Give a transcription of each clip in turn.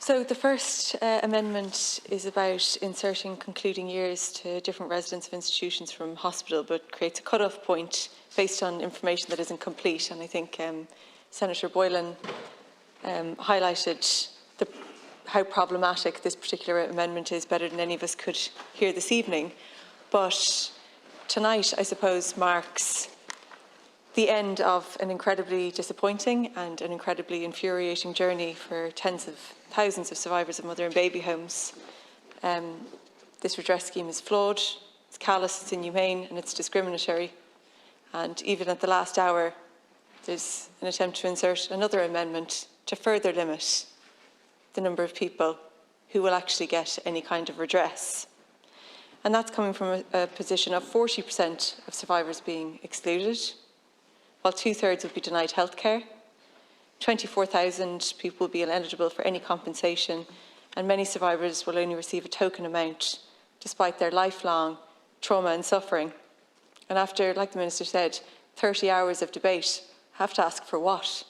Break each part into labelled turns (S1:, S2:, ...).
S1: So the first amendment is about inserting concluding years to different residents of institutions from hospital, but creates a cut-off point based on information that isn't complete. And I think Senator Boylan highlighted how problematic this particular amendment is better than any of us could hear this evening. But tonight, I suppose, marks the end of an incredibly disappointing and an incredibly infuriating journey for tens of thousands of survivors of mother and baby homes. This redress scheme is flawed, it's callous, it's inhumane and it's discriminatory. And even at the last hour, there's an attempt to insert another amendment to further limit the number of people who will actually get any kind of redress. And that's coming from a position of 40% of survivors being excluded, while 2/3 will be denied healthcare. 24,000 people will be ineligible for any compensation, and many survivors will only receive a token amount despite their lifelong trauma and suffering. And after, like the Minister said, 30 hours of debate, have to ask for what?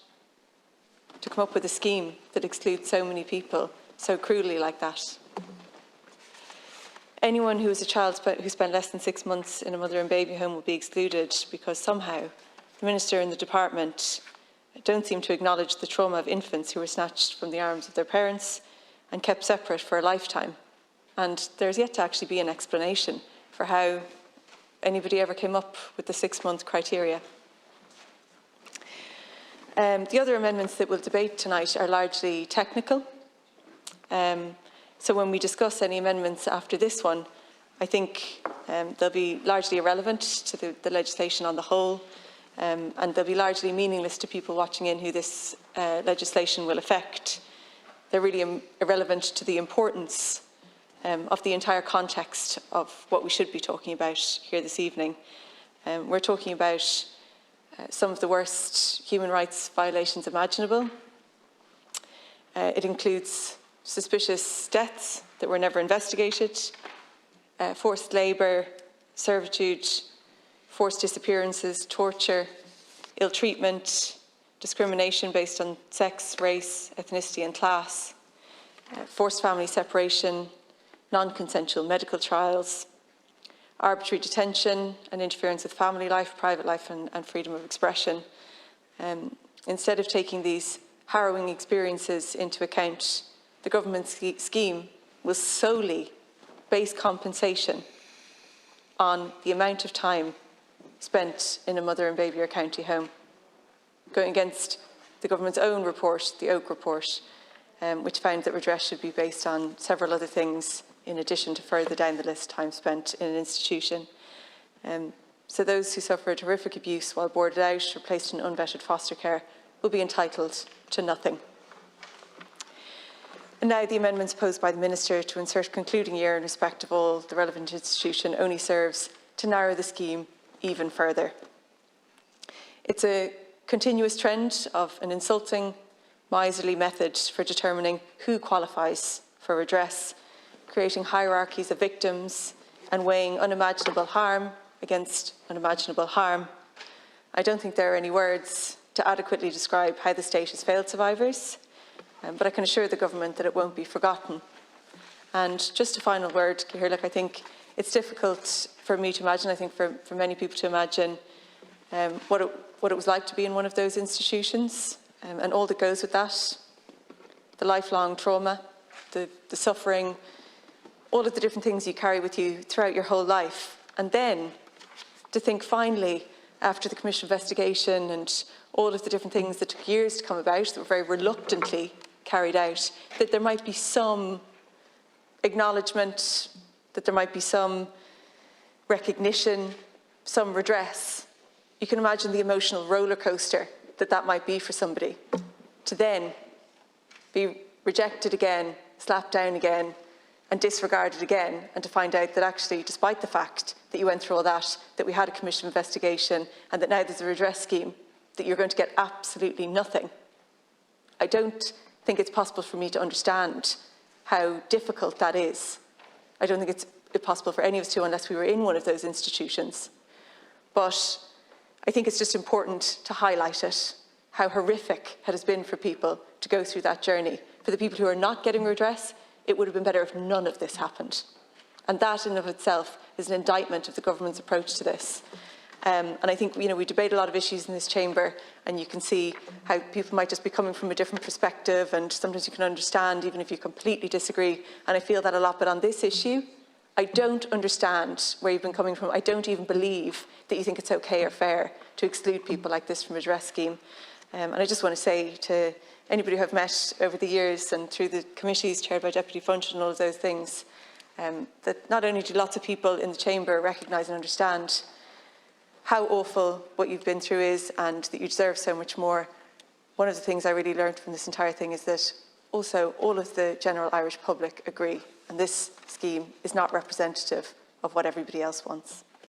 S1: To come up with a scheme that excludes so many people so cruelly like that. Anyone who is a child who spent less than 6 months in a mother and baby home will be excluded because somehow the Minister and the Department don't seem to acknowledge the trauma of infants who were snatched from the arms of their parents and kept separate for a lifetime. And there's yet to actually be an explanation for how anybody ever came up with the 6-month criteria. The other amendments that we'll debate tonight are largely technical. So when we discuss any amendments after this one, I think they'll be largely irrelevant to the legislation on the whole, and they'll be largely meaningless to people watching in who this legislation will affect. They're really irrelevant to the importance of the entire context of what we should be talking about here this evening. We're talking about some of the worst human rights violations imaginable. It includes suspicious deaths that were never investigated, forced labour, servitude, forced disappearances, torture, ill treatment, discrimination based on sex, race, ethnicity and class, forced family separation, non-consensual medical trials, arbitrary detention and interference with family life, private life and freedom of expression. Instead of taking these harrowing experiences into account, the government scheme will solely base compensation on the amount of time spent in a mother and baby or county home, going against the government's own report, the Oak Report, which found that redress should be based on several other things in addition to further down the list time spent in an institution. So those who suffered horrific abuse while boarded out or placed in unvetted foster care will be entitled to nothing. And now the amendments posed by the Minister to insert concluding year in respect of all the relevant institution only serves to narrow the scheme even further. It's a continuous trend of an insulting, miserly method for determining who qualifies for redress, creating hierarchies of victims and weighing unimaginable harm against unimaginable harm. I don't think there are any words to adequately describe how the state has failed survivors, but I can assure the government that it won't be forgotten. And just a final word, Cahirlock, I think it's difficult for me to imagine, I think for many people to imagine what it was like to be in one of those institutions and all that goes with that, the lifelong trauma, the suffering, all of the different things you carry with you throughout your whole life. And then to think finally, after the Commission investigation and all of the different things that took years to come about, that were very reluctantly carried out, that there might be some acknowledgement, that there might be some recognition, some redress. You can imagine the emotional roller coaster that might be for somebody, to then be rejected again, slapped down again, and disregarded again, and to find out that actually, despite the fact that you went through all that we had a Commission investigation, and that now there's a redress scheme, that you're going to get absolutely nothing. I don't think it's possible for me to understand how difficult that is. I don't think it's possible for any of us to, unless we were in one of those institutions. But I think it's just important to highlight it, how horrific it has been for people to go through that journey for the people who are not getting redress, it would have been better if none of this happened. And that in of itself is an indictment of the government's approach to this. And I think, we debate a lot of issues in this chamber, and you can see how people might just be coming from a different perspective, and sometimes you can understand even if you completely disagree. And I feel that a lot, but on this issue, I don't understand where you've been coming from. I don't even believe that you think it's okay or fair to exclude people like this from a redress scheme. And I just want to say to anybody who I've met over the years and through the committees chaired by Deputy Funch and all of those things, that not only do lots of people in the chamber recognise and understand how awful what you've been through is and that you deserve so much more, one of the things I really learned from this entire thing is that also all of the general Irish public agree, and this scheme is not representative of what everybody else wants.